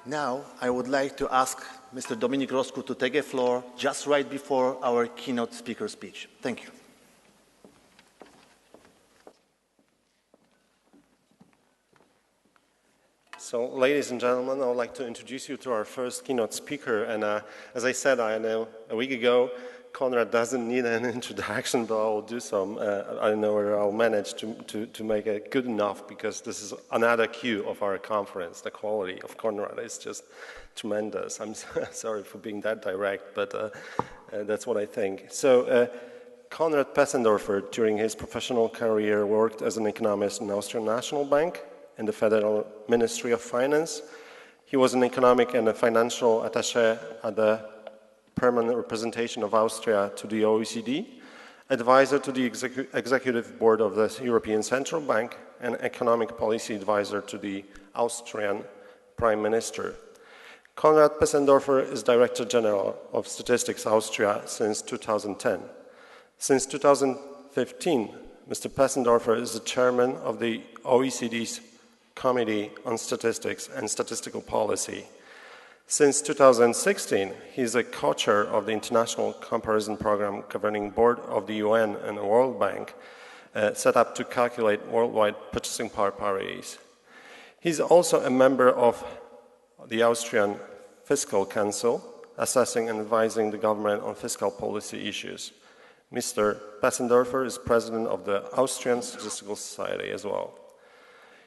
Now, I would like to ask Mr. Dominik Rosku to take the floor just right before our keynote speaker speech. Thank you. So, ladies and gentlemen, I would like to introduce you to our first keynote speaker. And as I said, I know a week ago, Konrad doesn't need an introduction, but I will do some. I don't know whether I'll manage to make it good enough, because this is another cue of our conference. The quality of Konrad is just tremendous. I'm sorry for being that direct, but that's what I think. So, Konrad Pesendorfer, during his professional career, worked as an economist in Austrian National Bank, in the Federal Ministry of Finance. He was an economic and a financial attaché at the permanent representation of Austria to the OECD, advisor to the executive board of the European Central Bank, and economic policy advisor to the Austrian Prime Minister. Konrad Pesendorfer is Director General of Statistics Austria since 2010. Since 2015, Mr. Pesendorfer is the chairman of the OECD's Committee on Statistics and Statistical Policy. Since 2016, he is a co-chair of the International Comparison Program Governing Board of the UN and the World Bank, set up to calculate worldwide purchasing power parities. He's also a member of the Austrian Fiscal Council, assessing and advising the government on fiscal policy issues. Mr. Pesendorfer is president of the Austrian Statistical Society as well.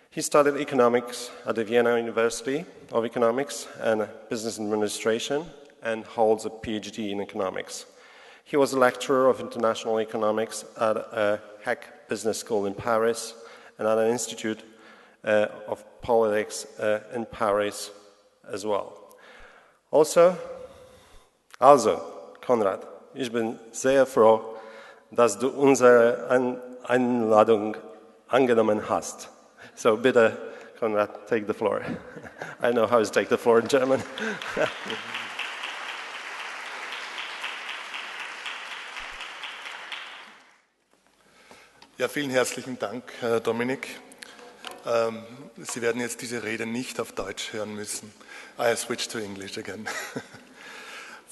He studied economics at the Vienna University of Economics and Business Administration and holds a PhD in economics. He was a lecturer of international economics at a Hack Business School in Paris and at an Institute of Politics in Paris as well. Also, Konrad, ich bin sehr froh, dass du unsere Einladung angenommen hast. So bitte, Konrad, take the floor. I know how to take the floor in German. Ja, vielen herzlichen Dank, Dominik. Sie werden jetzt diese Rede nicht auf Deutsch hören müssen. I switch to English again.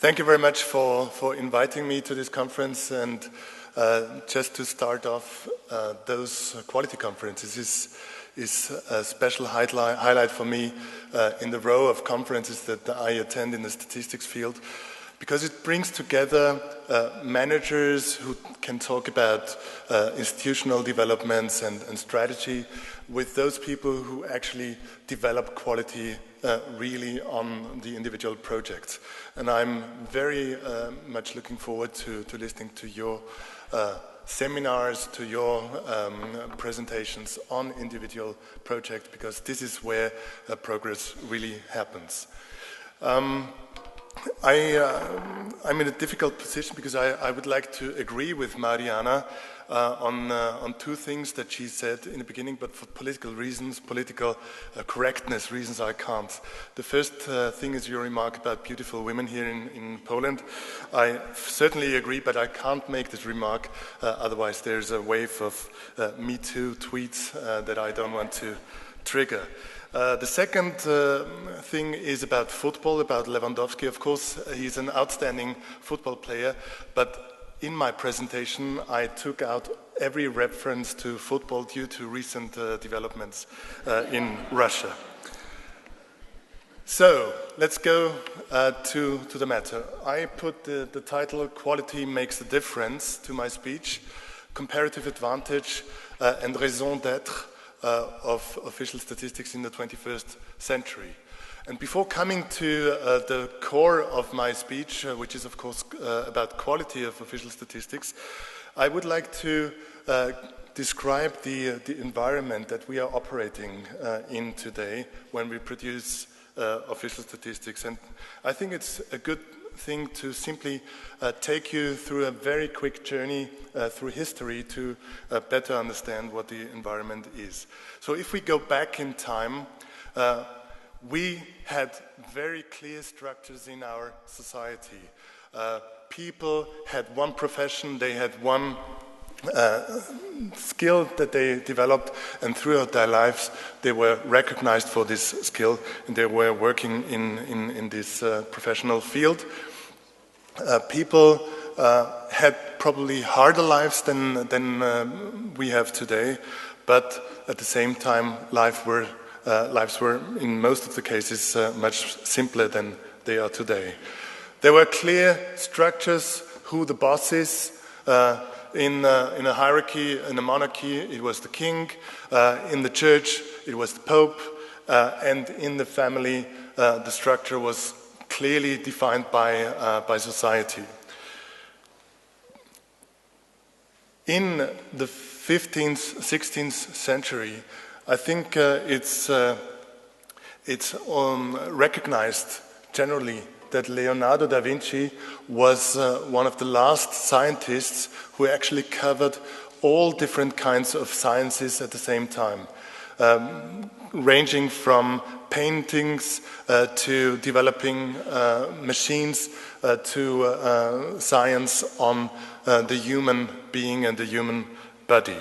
Thank you very much for inviting me to this conference, and just to start off, those quality conferences is a special highlight for me in the row of conferences that I attend in the statistics field, because it brings together managers who can talk about institutional developments and strategy with those people who actually develop quality really on the individual projects. And I'm very much looking forward to listening to your seminars, to your presentations on individual projects, because this is where progress really happens. I'm in a difficult position because I would like to agree with Mariana on two things that she said in the beginning, but for political reasons, political correctness reasons, I can't. The first thing is your remark about beautiful women here in Poland. I certainly agree, but I can't make this remark, otherwise there's a wave of Me Too tweets that I don't want to trigger. The second thing is about football, about Lewandowski. Of course, he's an outstanding football player, but in my presentation, I took out every reference to football due to recent developments in Russia. So, let's go to the matter. I put the title, Quality Makes a Difference, to my speech, Comparative Advantage and Raison d'être of official statistics in the 21st century. And before coming to the core of my speech, which is of course about quality of official statistics, I would like to describe the environment that we are operating in today when we produce official statistics. And I think it's a good thing to simply take you through a very quick journey through history to better understand what the environment is. So if we go back in time, we had very clear structures in our society. People had one profession, they had one skill that they developed, and throughout their lives they were recognized for this skill, and they were working in this professional field. People had probably harder lives than we have today, but at the same time lives were in most of the cases much simpler than they are today. There were clear structures who the boss is. In a hierarchy, in a monarchy, it was the king. In the church, it was the pope. And in the family, the structure was clearly defined by society. In the 15th, 16th century, I think it's recognized generally that Leonardo da Vinci was one of the last scientists who actually covered all different kinds of sciences at the same time, ranging from paintings to developing machines to science on the human being and the human body.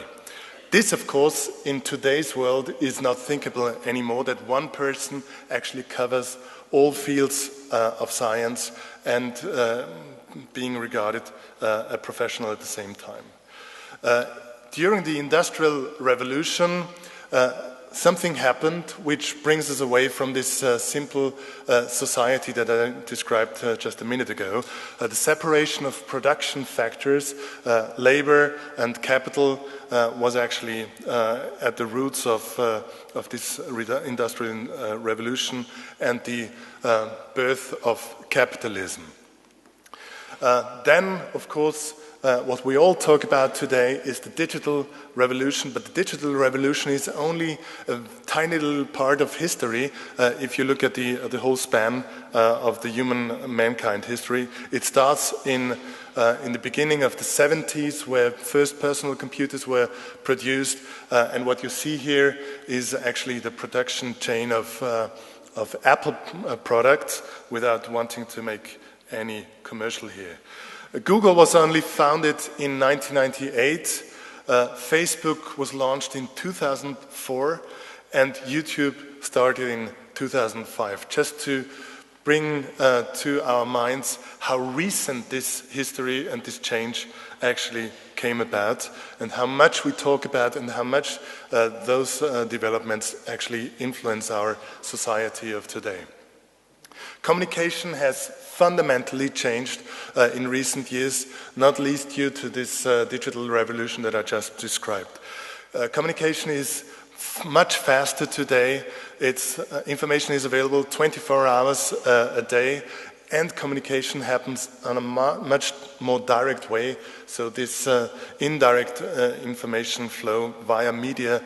This, of course, in today's world is not thinkable anymore, that one person actually covers all fields of science and being regarded a professional at the same time. During the Industrial Revolution, something happened which brings us away from this simple society that I described just a minute ago. The separation of production factors, labor and capital, was actually at the roots of this industrial revolution and the birth of capitalism. Then, of course, what we all talk about today is the digital revolution, but the digital revolution is only a tiny little part of history. If you look at the whole span of the mankind history, it starts in the beginning of the 70s, where first personal computers were produced, and what you see here is actually the production chain of Apple products, without wanting to make any commercial here. Google was only founded in 1998, Facebook was launched in 2004, and YouTube started in 2005, just to bring to our minds how recent this history and this change actually came about, and how much we talk about and how much those developments actually influence our society of today. Communication has fundamentally changed in recent years, not least due to this digital revolution that I just described. Communication is much faster today. Information is available 24 hours a day, and communication happens on a much more direct way. So this indirect information flow via media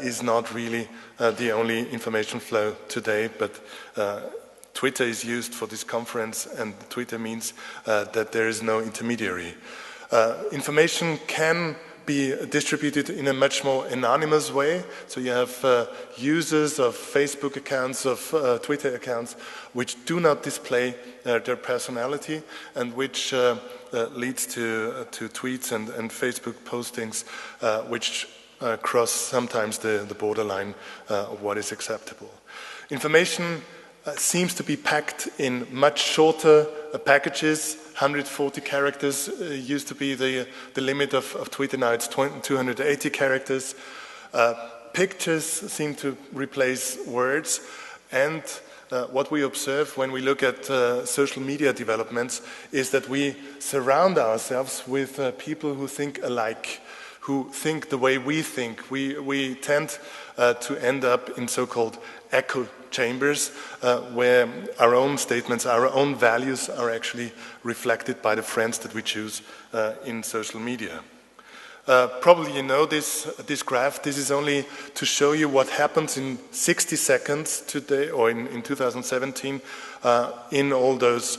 is not really the only information flow today, but Twitter is used for this conference, and Twitter means that there is no intermediary. Information can be distributed in a much more anonymous way. So you have users of Facebook accounts, of Twitter accounts, which do not display their personality, and which leads to tweets and Facebook postings which cross sometimes the borderline of what is acceptable. Information seems to be packed in much shorter packages. 140 characters used to be the limit of Twitter, now it's 280 characters. Pictures seem to replace words, and what we observe when we look at social media developments is that we surround ourselves with people who think alike, who think the way we think. We tend to end up in so-called echo chambers where our own statements, our own values are actually reflected by the friends that we choose in social media. Probably you know this graph. This is only to show you what happens in 60 seconds today, or in 2017, in all those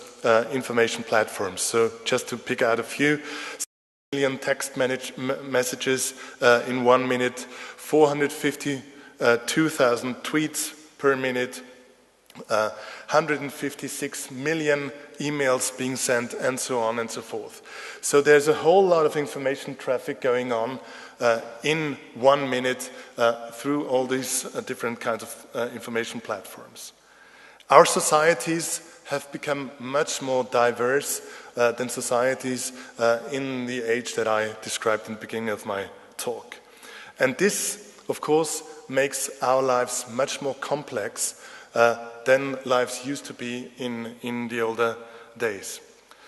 information platforms. So just to pick out a few: million text messages in 1 minute, 452,000 tweets per minute, 156 million emails being sent, and so on and so forth. So there's a whole lot of information traffic going on in 1 minute through all these different kinds of information platforms. Our societies have become much more diverse than societies in the age that I described in the beginning of my talk. And this, of course, makes our lives much more complex than lives used to be in the older days.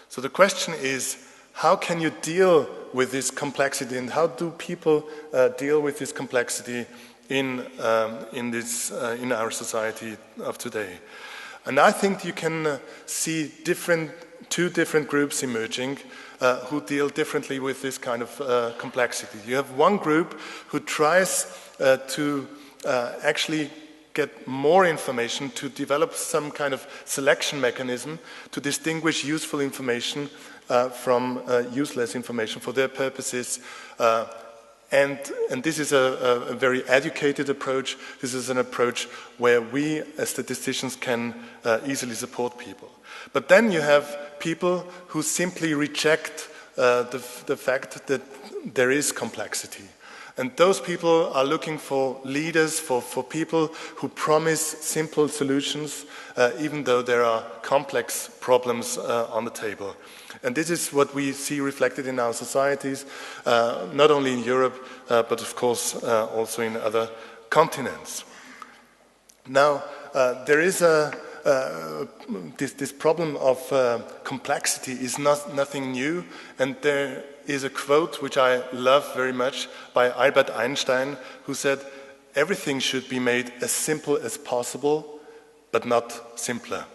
So the question is, how can you deal with this complexity, and how do people deal with this complexity in our society of today? And I think you can see two different groups emerging who deal differently with this kind of complexity. You have one group who tries to actually get more information, to develop some kind of selection mechanism to distinguish useful information from useless information for their purposes. And this is a very educated approach. This is an approach where we as statisticians can easily support people. But then you have people who simply reject the fact that there is complexity. And those people are looking for leaders, for people who promise simple solutions, even though there are complex problems on the table. And this is what we see reflected in our societies, not only in Europe, but of course also in other continents. Now, there is this problem of complexity is nothing new, and there is a quote which I love very much by Albert Einstein, who said, "Everything should be made as simple as possible, but not simpler."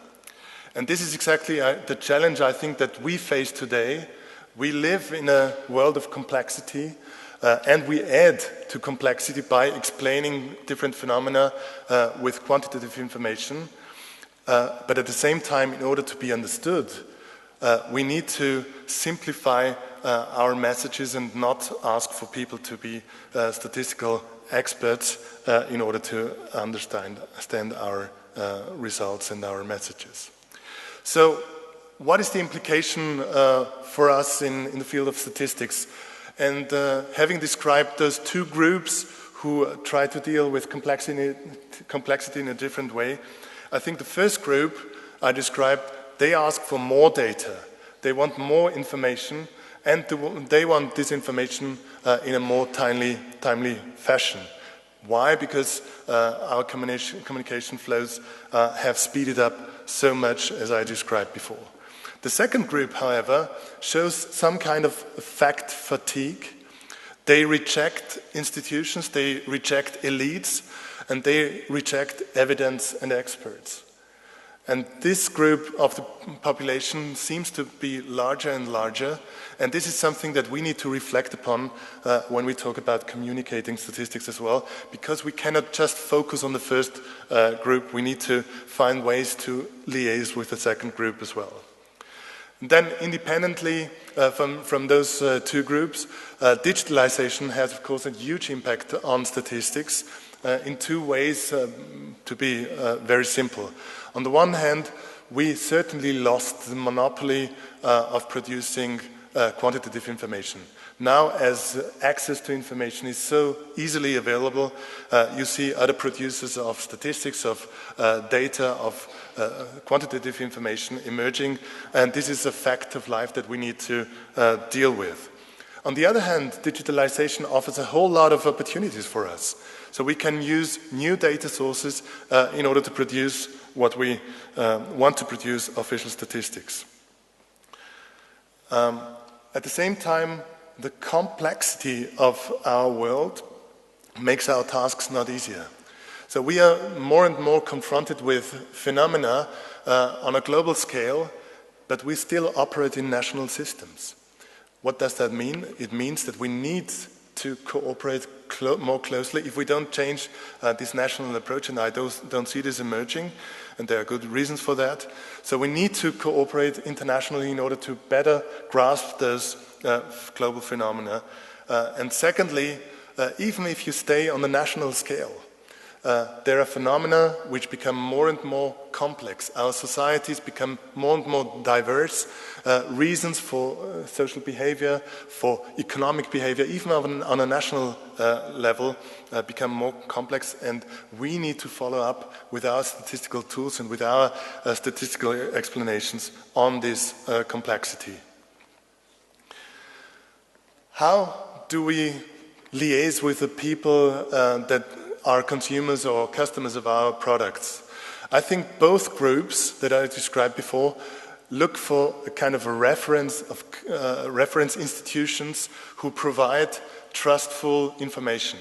And this is exactly the challenge I think that we face today. We live in a world of complexity, and we add to complexity by explaining different phenomena with quantitative information. But at the same time, in order to be understood, we need to simplify our messages and not ask for people to be statistical experts in order to understand our results and our messages. So what is the implication for us in the field of statistics? And having described those two groups who try to deal with complexity in a different way, I think the first group I described, they ask for more data. They want more information, and they want this information in a more timely fashion. Why? Because our communication flows have speeded up so much, as I described before. The second group, however, shows some kind of fact fatigue. They reject institutions, they reject elites, and they reject evidence and experts. And this group of the population seems to be larger and larger, and this is something that we need to reflect upon when we talk about communicating statistics as well, because we cannot just focus on the first group, we need to find ways to liaise with the second group as well. And then independently from those two groups, digitalization has of course a huge impact on statistics in two ways, to be very simple. On the one hand, we certainly lost the monopoly of producing quantitative information. Now, as access to information is so easily available, you see other producers of statistics, of data, of quantitative information emerging, and this is a fact of life that we need to deal with. On the other hand, digitalization offers a whole lot of opportunities for us. So we can use new data sources in order to produce what we want to produce, official statistics. At the same time, the complexity of our world makes our tasks not easier. So we are more and more confronted with phenomena on a global scale, but we still operate in national systems. What does that mean? It means that we need to cooperate more closely. If we don't change this national approach, and I don't see this emerging, and there are good reasons for that, so we need to cooperate internationally in order to better grasp those global phenomena. And secondly, even if you stay on the national scale, there are phenomena which become more and more complex. Our societies become more and more diverse. Reasons for social behavior, for economic behavior, even on a national level, become more complex, and we need to follow up with our statistical tools and with our statistical explanations on this complexity. How do we liaise with the people that are consumers or customers of our products? I think both groups that I described before look for a kind of a reference institutions who provide trustful information.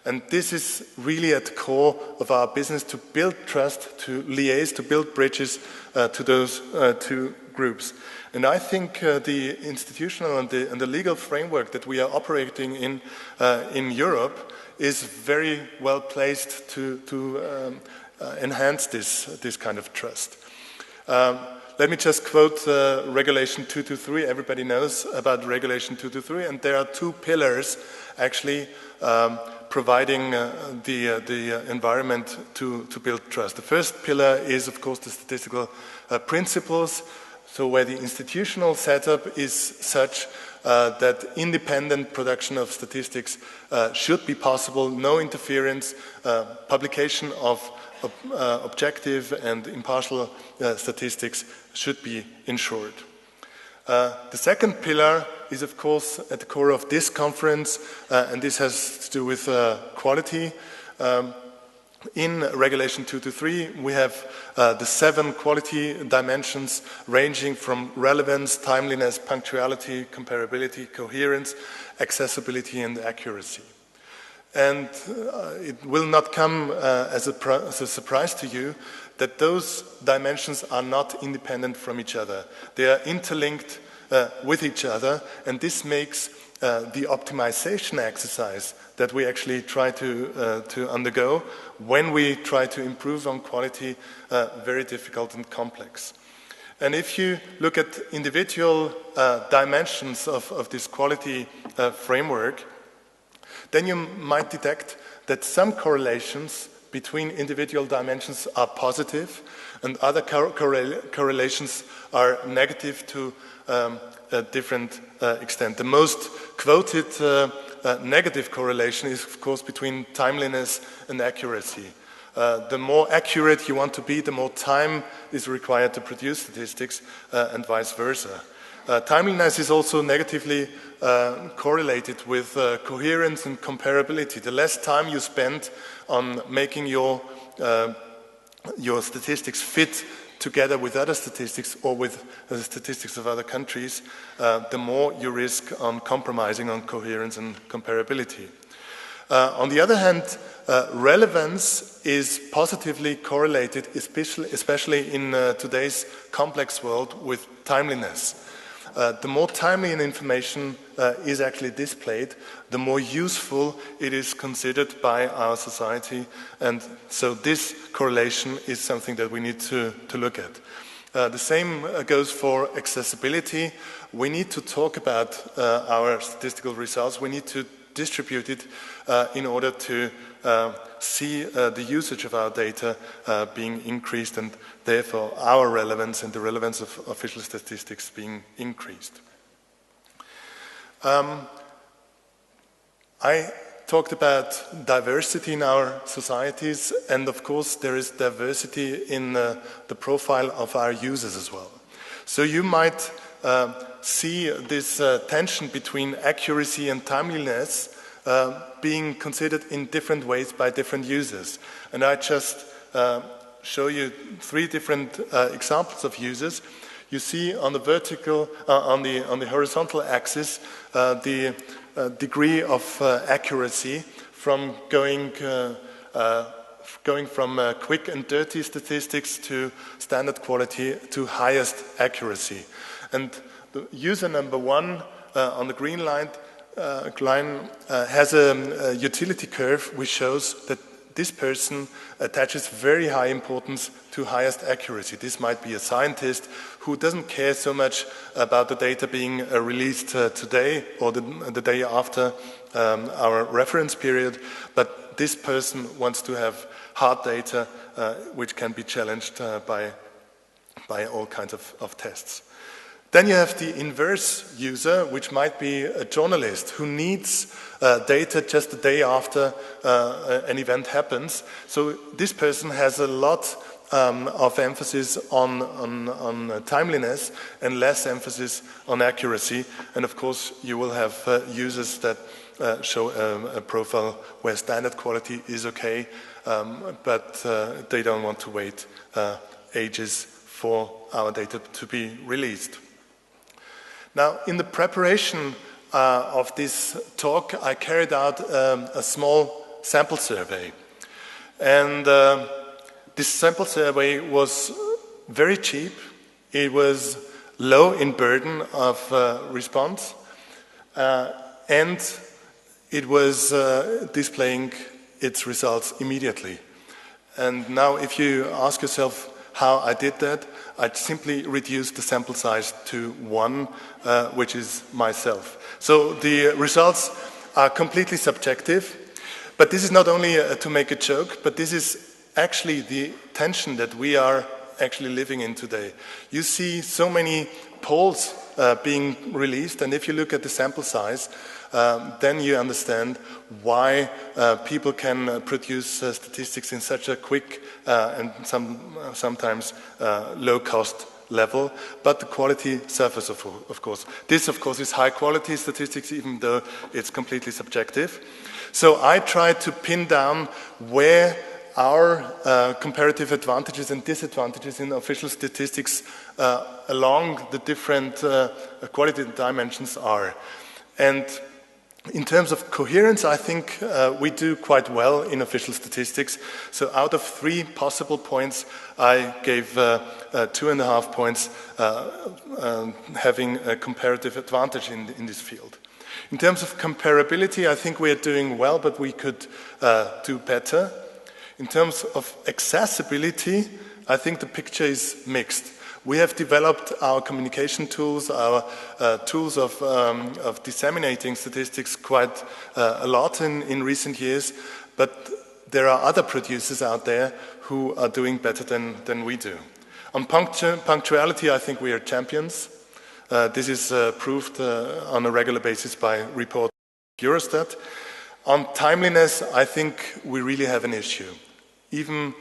And this is really at the core of our business, to build trust, to liaise, to build bridges to those two groups. And I think the institutional and the legal framework that we are operating in Europe is very well placed to enhance this kind of trust. Let me just quote Regulation 223. Everybody knows about Regulation 223, and there are two pillars actually providing the environment to build trust. The first pillar is, of course, the statistical principles. So where the institutional setup is such that independent production of statistics should be possible, no interference, publication of objective and impartial statistics should be ensured. The second pillar is, of course, at the core of this conference, and this has to do with quality. In Regulation 223, we have the 7 quality dimensions ranging from relevance, timeliness, punctuality, comparability, coherence, accessibility, and accuracy. And it will not come as a surprise to you that those dimensions are not independent from each other. They are interlinked with each other, and this makes the optimization exercise that we actually try to undergo when we try to improve on quality very difficult and complex. And if you look at individual dimensions of this quality framework, then you might detect that some correlations between individual dimensions are positive and other correlations are negative to a different extent. The most quoted negative correlation is, of course, between timeliness and accuracy. The more accurate you want to be, the more time is required to produce statistics, and vice versa. Timeliness is also negatively correlated with coherence and comparability. The less time you spend on making your statistics fit together with other statistics or with the statistics of other countries, the more you risk on compromising on coherence and comparability. On the other hand, relevance is positively correlated, especially in today's complex world, with timeliness. The more timely an information is actually displayed, the more useful it is considered by our society, and so this correlation is something that we need to look at. The same goes for accessibility. We need to talk about our statistical results. We need to distribute it in order to see the usage of our data being increased, and therefore our relevance and the relevance of official statistics being increased. I talked about diversity in our societies, and of course there is diversity in the profile of our users as well. So you might see this tension between accuracy and timeliness being considered in different ways by different users. And I just show you 3 different examples of users. You see on the vertical, on the horizontal axis, the degree of accuracy from going from quick and dirty statistics to standard quality to highest accuracy. And the user number 1 on the green line has a utility curve which shows that this person attaches very high importance to highest accuracy. This might be a scientist who doesn't care so much about the data being released today or the day after our reference period, but this person wants to have hard data which can be challenged by all kinds of tests. Then you have the inverse user, which might be a journalist who needs data just the day after an event happens. So this person has a lot of emphasis on timeliness and less emphasis on accuracy. And of course, you will have users that show a profile where standard quality is okay, but they don't want to wait ages for our data to be released. Now, in the preparation of this talk, I carried out a small sample survey. And this sample survey was very cheap. It was low in burden of response. And it was displaying its results immediately. And now if you ask yourself how I did that, I simply reduced the sample size to 1, which is myself. So the results are completely subjective, but this is not only to make a joke, but this is actually the tension that we are actually living in today. You see so many polls being released, and if you look at the sample size, then you understand why people can produce statistics in such a quick and sometimes low-cost level, but the quality suffers, of course. This, of course, is high-quality statistics, even though it's completely subjective. So I tried to pin down where our comparative advantages and disadvantages in official statistics along the different quality dimensions are. And in terms of coherence, I think we do quite well in official statistics. So out of 3 possible points, I gave 2.5 points having a comparative advantage in this field. In terms of comparability, I think we are doing well, but we could do better. In terms of accessibility, I think the picture is mixed. We have developed our communication tools, our tools of disseminating statistics quite a lot in recent years, but there are other producers out there who are doing better than we do. On punctuality, I think we are champions. This is proved on a regular basis by reports of Eurostat. On timeliness, I think we really have an issue. Even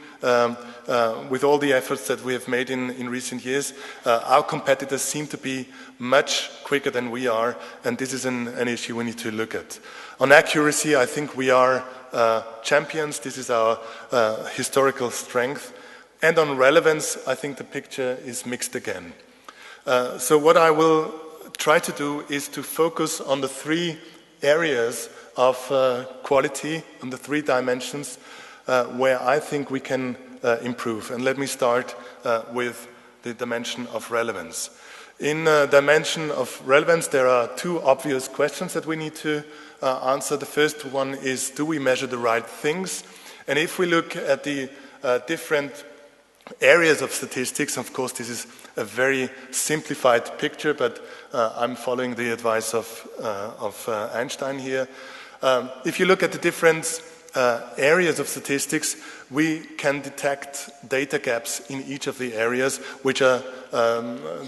with all the efforts that we have made in recent years, our competitors seem to be much quicker than we are, and this is an issue we need to look at. On accuracy, I think we are champions. This is our historical strength. And on relevance, I think the picture is mixed again. So what I will try to do is to focus on the 3 areas of quality, on the 3 dimensions where I think we can improve. And let me start with the dimension of relevance. In dimension of relevance, there are 2 obvious questions that we need to answer. The first one is, do we measure the right things? And if we look at the different areas of statistics, of course this is a very simplified picture, but I'm following the advice of Einstein here. If you look at the different areas of statistics, we can detect data gaps in each of the areas, which are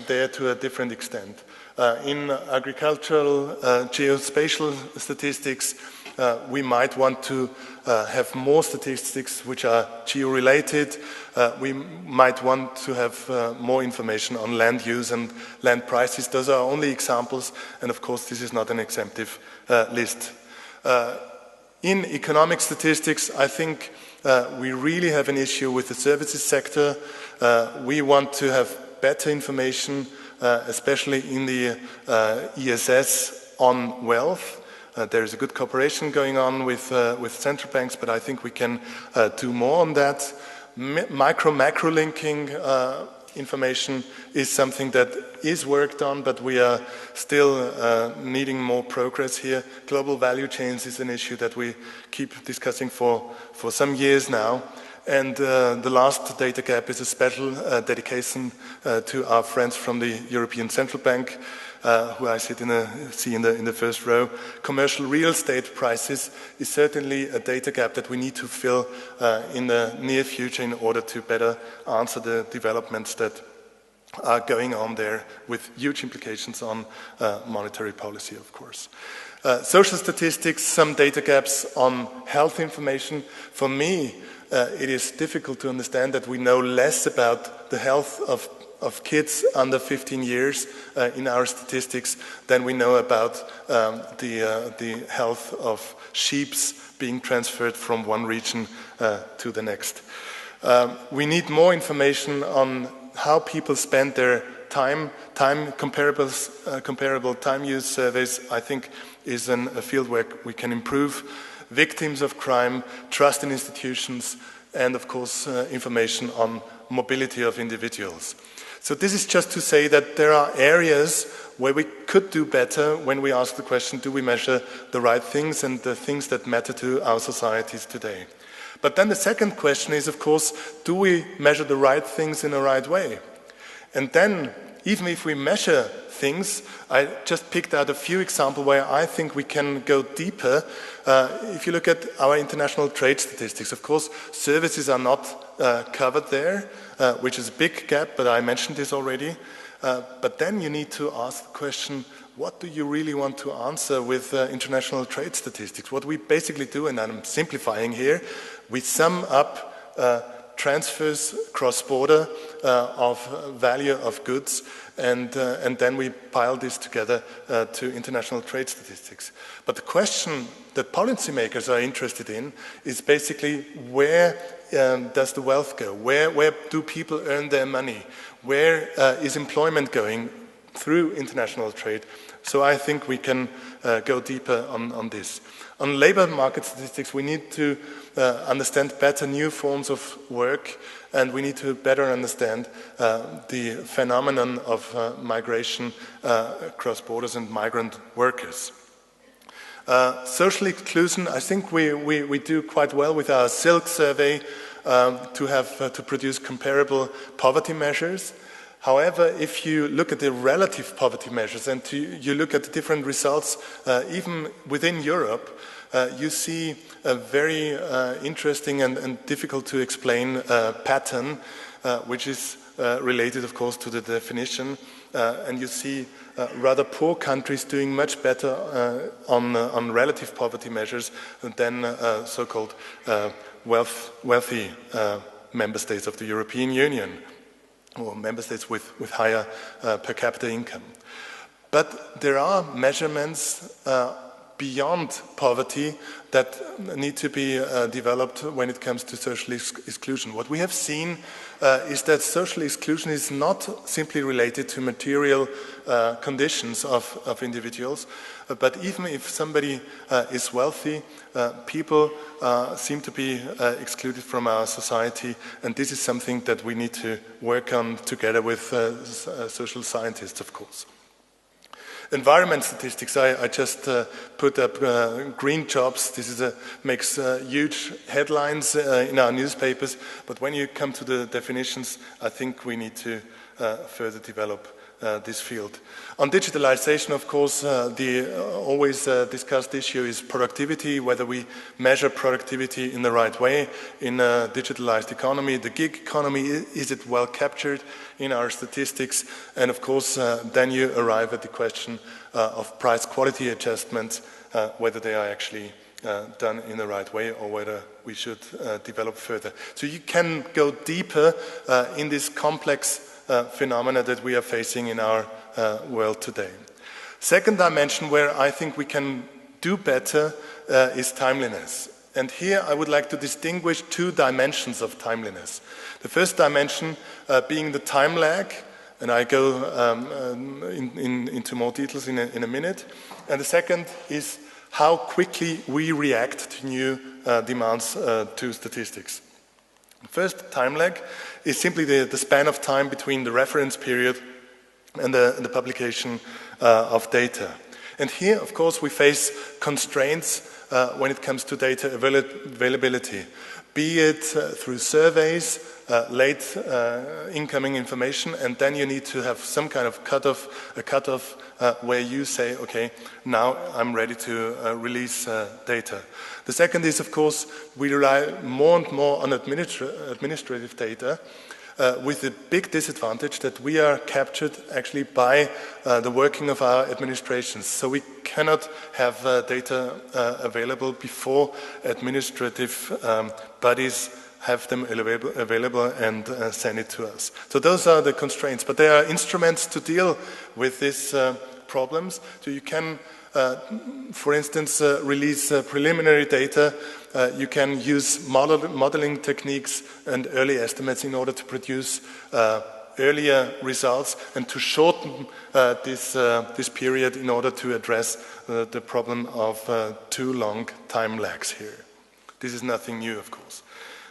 there to a different extent. In agricultural geospatial statistics, we might want to have more statistics which are geo-related. We might want to have more information on land use and land prices. Those are only examples, and of course this is not an exemptive list. In economic statistics, I think we really have an issue with the services sector. We want to have better information, especially in the ESS on wealth. There is a good cooperation going on with central banks, but I think we can do more on that. Micro-macro linking information is something that is worked on, but we are still needing more progress here. Global value chains is an issue that we keep discussing for some years now. And the last data gap is a special dedication to our friends from the European Central Bank, who I see in the first row. Commercial real estate prices is certainly a data gap that we need to fill in the near future in order to better answer the developments that are going on there, with huge implications on monetary policy, of course. Social statistics, some data gaps on health information. For me, it is difficult to understand that we know less about the health of kids under 15 years in our statistics than we know about the health of sheep being transferred from one region to the next. We need more information on how people spend their time. Comparable time use surveys, I think, is a field where we can improve. Victims of crime, trust in institutions, and of course information on mobility of individuals. So this is just to say that there are areas where we could do better when we ask the question, do we measure the right things and the things that matter to our societies today? But then the second question is, of course, do we measure the right things in the right way? And then, even if we measure things, I just picked out a few examples where I think we can go deeper. If you look at our international trade statistics, of course, services are not covered there, which is a big gap, but I mentioned this already. But then you need to ask the question, what do you really want to answer with international trade statistics? What we basically do, and I'm simplifying here, we sum up transfers cross-border of value of goods, and then we pile this together to international trade statistics. But the question that policymakers are interested in is basically, where does the wealth go? Where do people earn their money? Where is employment going through international trade? So I think we can go deeper on this. On labor market statistics, we need to understand better new forms of work, and we need to better understand the phenomenon of migration across borders and migrant workers. Social exclusion, I think we do quite well with our SILK survey to produce comparable poverty measures. However, if you look at the relative poverty measures and you look at the different results, even within Europe, you see a very interesting and difficult to explain pattern, which is related, of course, to the definition. And you see rather poor countries doing much better on relative poverty measures than so-called wealthy member states of the European Union, or member states with higher per capita income. But there are measurements beyond poverty that need to be developed when it comes to social exclusion. What we have seen is that social exclusion is not simply related to material conditions of individuals, but even if somebody is wealthy, people seem to be excluded from our society, and this is something that we need to work on together with social scientists, of course. Environment statistics, I just put up green jobs. This makes huge headlines in our newspapers, but when you come to the definitions, I think we need to further develop this field. On digitalization, of course, the always discussed issue is productivity, whether we measure productivity in the right way in a digitalized economy. The gig economy, is it well captured in our statistics? And of course, then you arrive at the question of price quality adjustments, whether they are actually done in the right way or whether we should develop further. So you can go deeper in this complex phenomena that we are facing in our world today. Second dimension where I think we can do better is timeliness. And here I would like to distinguish two dimensions of timeliness. The first dimension being the time lag, and I go into more details in a minute. And the second is how quickly we react to new demands to statistics. First time lag is simply the span of time between the reference period and the publication of data. And here, of course, we face constraints when it comes to data availability, be it through surveys, late incoming information, and then you need to have some kind of cutoff where you say, okay, now I'm ready to release data. The second is, of course, we rely more and more on administrative data, with the big disadvantage that we are captured actually by the working of our administrations. So we cannot have data available before administrative bodies have them available and send it to us. So those are the constraints, but there are instruments to deal with these problems. So you can, for instance, release preliminary data. You can use modeling techniques and early estimates in order to produce earlier results and to shorten this period in order to address the problem of too long time lags here. This is nothing new, of course.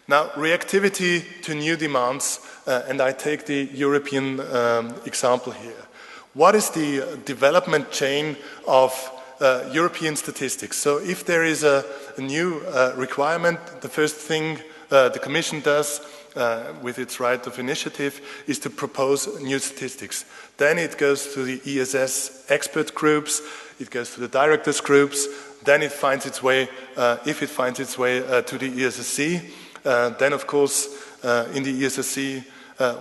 Now, reactivity to new demands, and I take the European example here. What is the development chain of European statistics? So if there is a new requirement, the first thing the Commission does with its right of initiative is to propose new statistics. Then it goes to the ESS expert groups, it goes to the directors groups, then it finds its way, if it finds its way to the ESSC, then of course in the ESSC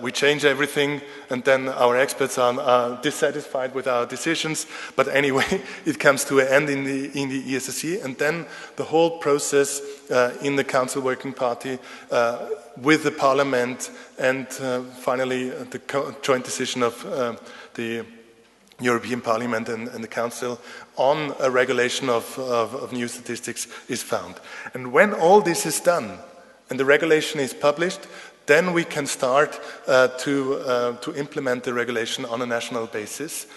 we change everything, and then our experts are dissatisfied with our decisions. But anyway, it comes to an end in the ESSC, and then the whole process in the Council Working Party with the Parliament, and finally the joint decision of the European Parliament and the Council on a regulation of new statistics is found. And when all this is done and the regulation is published, then we can start to implement the regulation on a national basis.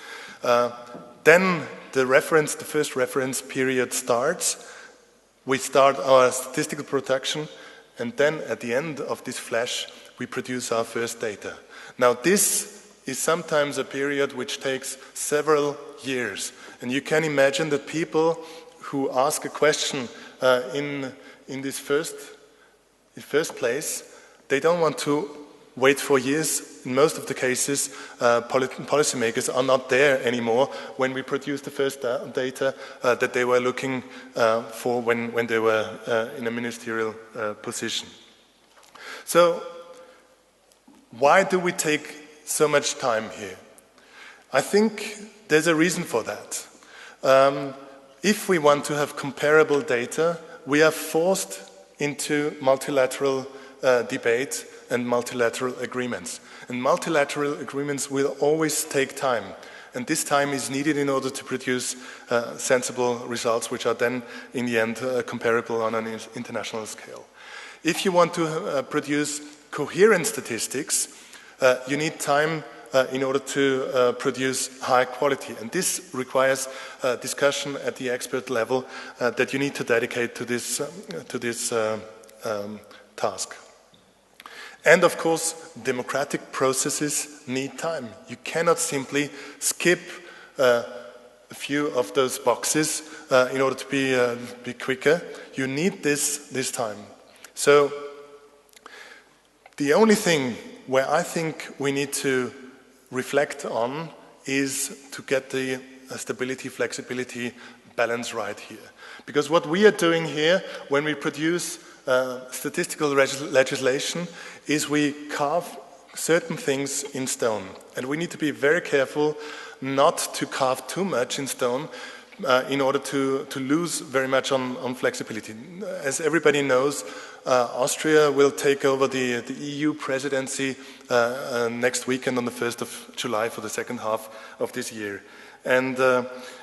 Then the first reference period starts. We start our statistical production, and then at the end of this flash, we produce our first data. Now this is sometimes a period which takes several years. And you can imagine that people who ask a question in this first place, they don't want to wait for years. In most of the cases, policymakers are not there anymore when we produce the first data that they were looking for when they were in a ministerial position. So, why do we take so much time here? I think there's a reason for that. If we want to have comparable data, we are forced into multilateral debate and multilateral agreements. And multilateral agreements will always take time. And this time is needed in order to produce sensible results, which are then, in the end, comparable on an international scale. If you want to produce coherent statistics, you need time in order to produce high quality. And this requires discussion at the expert level that you need to dedicate to this task. And of course, democratic processes need time. You cannot simply skip a few of those boxes in order to be quicker. You need this time. So the only thing where I think we need to reflect on is to get the stability, flexibility balance right here. Because what we are doing here when we produce statistical legislation is we carve certain things in stone. And we need to be very careful not to carve too much in stone in order to lose very much on flexibility. As everybody knows, Austria will take over the EU presidency next weekend on the 1st of July for the second half of this year. And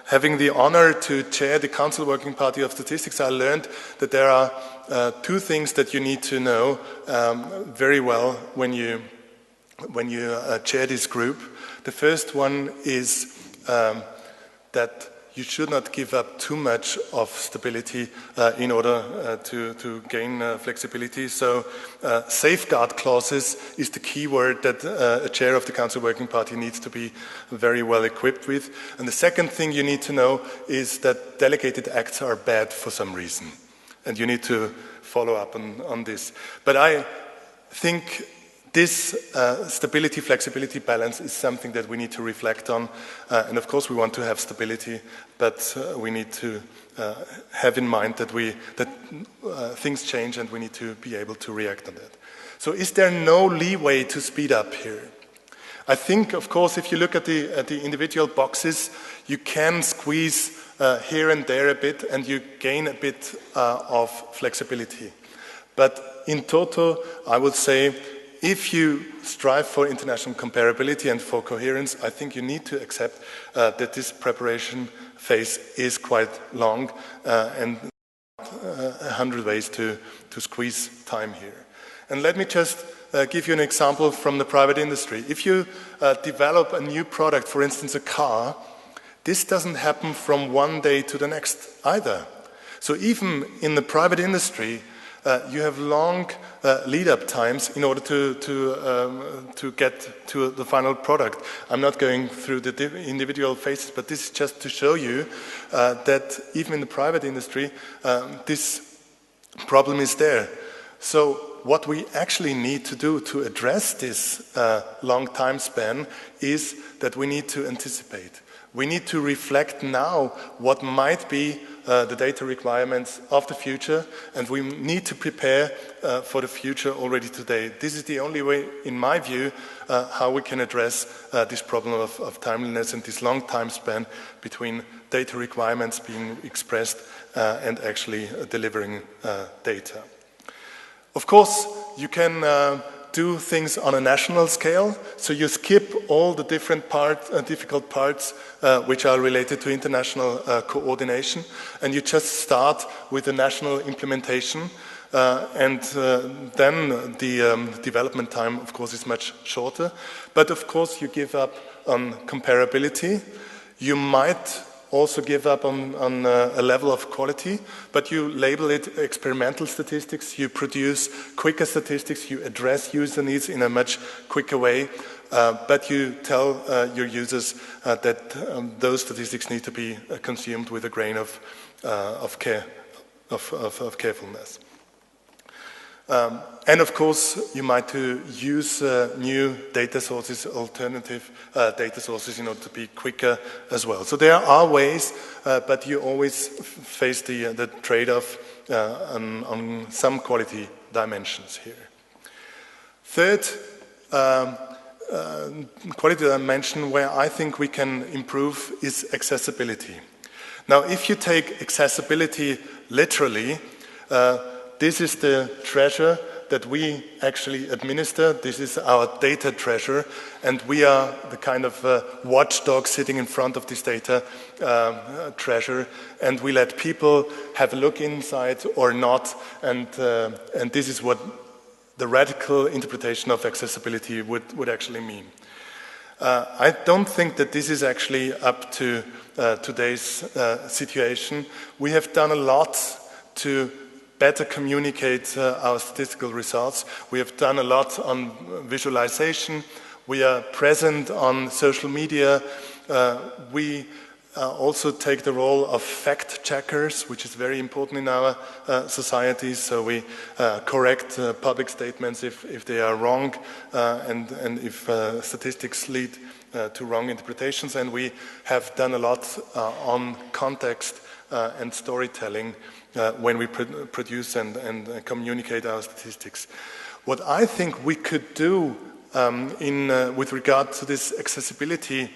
having the honor to chair the Council Working Party of Statistics, I learned that there are two things that you need to know very well when you chair this group. The first one is that you should not give up too much of stability in order to gain flexibility. So safeguard clauses is the key word that a chair of the Council Working Party needs to be very well equipped with. And the second thing you need to know is that delegated acts are bad for some reason. And you need to follow up on this. But I think this stability-flexibility balance is something that we need to reflect on. And of course we want to have stability, but we need to have in mind that things change and we need to be able to react on that. So is there no leeway to speed up here? I think, of course, if you look at the individual boxes, you can squeeze here and there a bit and you gain a bit of flexibility. But in total, I would say, if you strive for international comparability and for coherence, I think you need to accept that this preparation phase is quite long and 100 ways to squeeze time here. And let me just give you an example from the private industry. If you develop a new product, for instance a car, this doesn't happen from one day to the next either. So even in the private industry, you have long lead-up times in order to get to the final product. I'm not going through the individual phases, but this is just to show you that even in the private industry, this problem is there. So what we actually need to do to address this long time span is that we need to anticipate. We need to reflect now what might be the data requirements of the future, and we need to prepare for the future already today. This is the only way, in my view, how we can address this problem of timeliness and this long time span between data requirements being expressed and actually delivering data. Of course, you can do things on a national scale, so you skip all the different difficult parts which are related to international coordination, and you just start with the national implementation, and then the development time, of course, is much shorter. But of course, you give up on comparability. You might also give up on a level of quality, but you label it experimental statistics, you produce quicker statistics, you address user needs in a much quicker way, but you tell your users that those statistics need to be consumed with a grain of carefulness. And of course, you might use new data sources, alternative data sources in order to be quicker as well. So there are ways, but you always face the trade-off on some quality dimensions here. Third, quality dimension where I think we can improve is accessibility. Now, if you take accessibility literally, this is the treasure that we actually administer. This is our data treasure, and we are the kind of watchdog sitting in front of this data treasure, and we let people have a look inside or not, and this is what the radical interpretation of accessibility would actually mean. I don't think that this is actually up to today's situation. We have done a lot to better communicate our statistical results. We have done a lot on visualization. We are present on social media. We also take the role of fact checkers, which is very important in our societies. So we correct public statements if they are wrong and if statistics lead to wrong interpretations. And we have done a lot on context and storytelling when we produce and communicate our statistics. What I think we could do with regard to this accessibility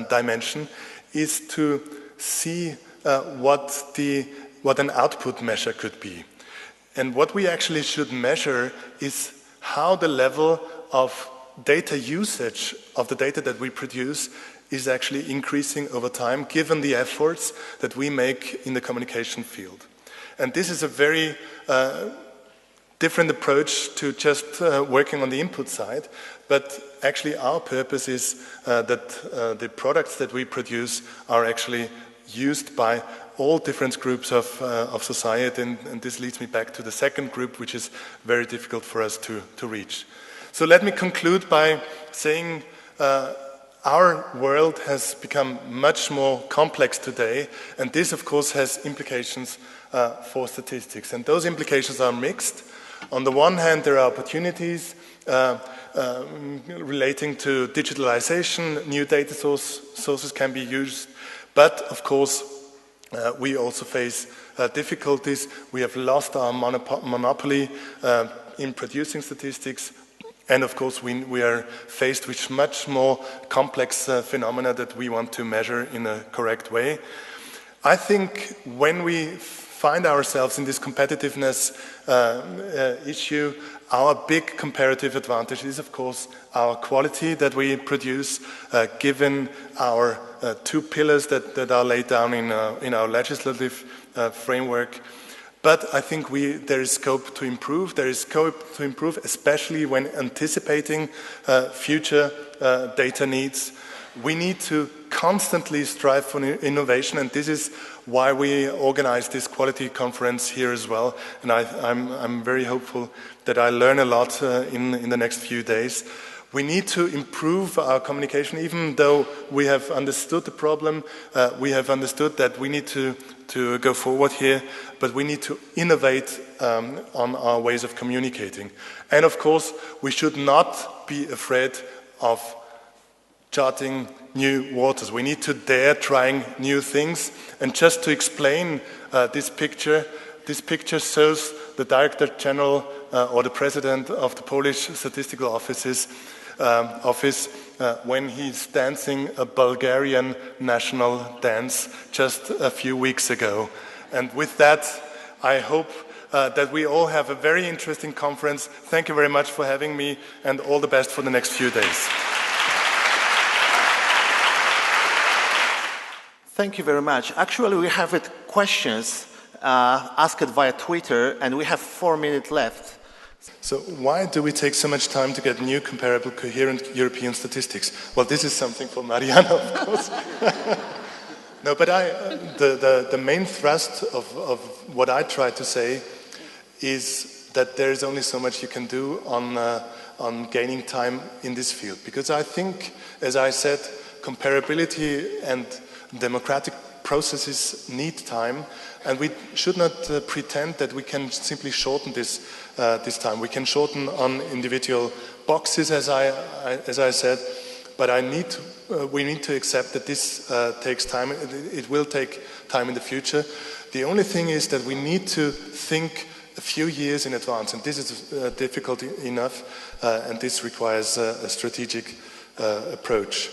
dimension is to see what an output measure could be. And what we actually should measure is how the level of data usage of the data that we produce is actually increasing over time, given the efforts that we make in the communication field. And this is a very different approach to just working on the input side, but actually our purpose is that the products that we produce are actually used by all different groups of society, and this leads me back to the second group, which is very difficult for us to reach. So let me conclude by saying our world has become much more complex today, and this, of course, has implications for statistics. And those implications are mixed. On the one hand, there are opportunities relating to digitalization, new data sources can be used, but, of course, we also face difficulties. We have lost our monopoly in producing statistics. And of course, we are faced with much more complex phenomena that we want to measure in a correct way. I think when we find ourselves in this competitiveness issue, our big comparative advantage is, of course, our quality that we produce, given our two pillars that are laid down in our legislative framework. But I think there is scope to improve. There is scope to improve, especially when anticipating future data needs. We need to constantly strive for innovation, and this is why we organize this quality conference here as well. And I'm very hopeful that I learn a lot in the next few days. We need to improve our communication, even though we have understood the problem. We have understood that we need to go forward here, but we need to innovate on our ways of communicating. And of course, we should not be afraid of charting new waters. We need to dare trying new things. And just to explain this picture shows the Director General or the President of the Polish Statistical Office when he's dancing a Bulgarian national dance just a few weeks ago. And with that, I hope that we all have a very interesting conference. Thank you very much for having me, and all the best for the next few days. Thank you very much. Actually, we have questions asked via Twitter, and we have 4 minutes left. So why do we take so much time to get new, comparable, coherent European statistics? Well, this is something for Mariana, of course. No, but the main thrust of what I try to say is that there is only so much you can do on gaining time in this field. Because I think, as I said, comparability and democratic processes need time, and we should not pretend that we can simply shorten this time. We can shorten on individual boxes, as I said, but we need to accept that this takes time. It will take time in the future. The only thing is that we need to think a few years in advance, and this is difficult enough, and this requires a strategic approach.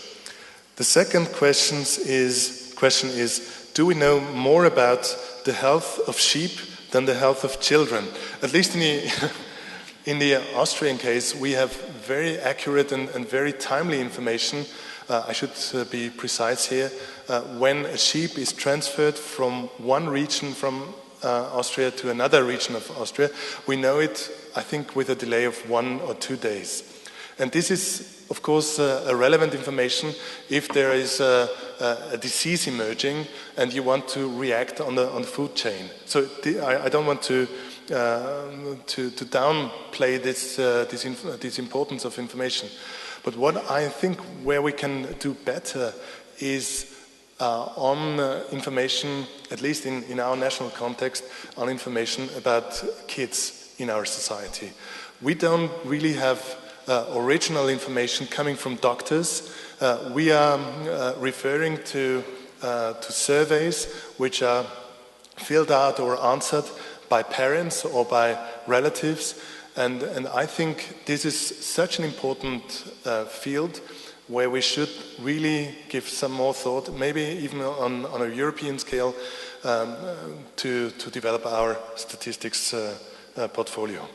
The second question is, do we know more about the health of sheep than the health of children? At least in the Austrian case, we have very accurate and very timely information. I should be precise here. When a sheep is transferred from one region from Austria to another region of Austria, we know it, I think, with a delay of 1 or 2 days. And this is, of course, a relevant information if there is a disease emerging and you want to react on the food chain. So I don't want to downplay this importance of information. But what I think where we can do better is on information, at least in our national context, on information about kids in our society. We don't really have original information coming from doctors. We are referring to surveys which are filled out or answered by parents or by relatives, and I think this is such an important field where we should really give some more thought, maybe even on a European scale, to develop our statistics portfolio.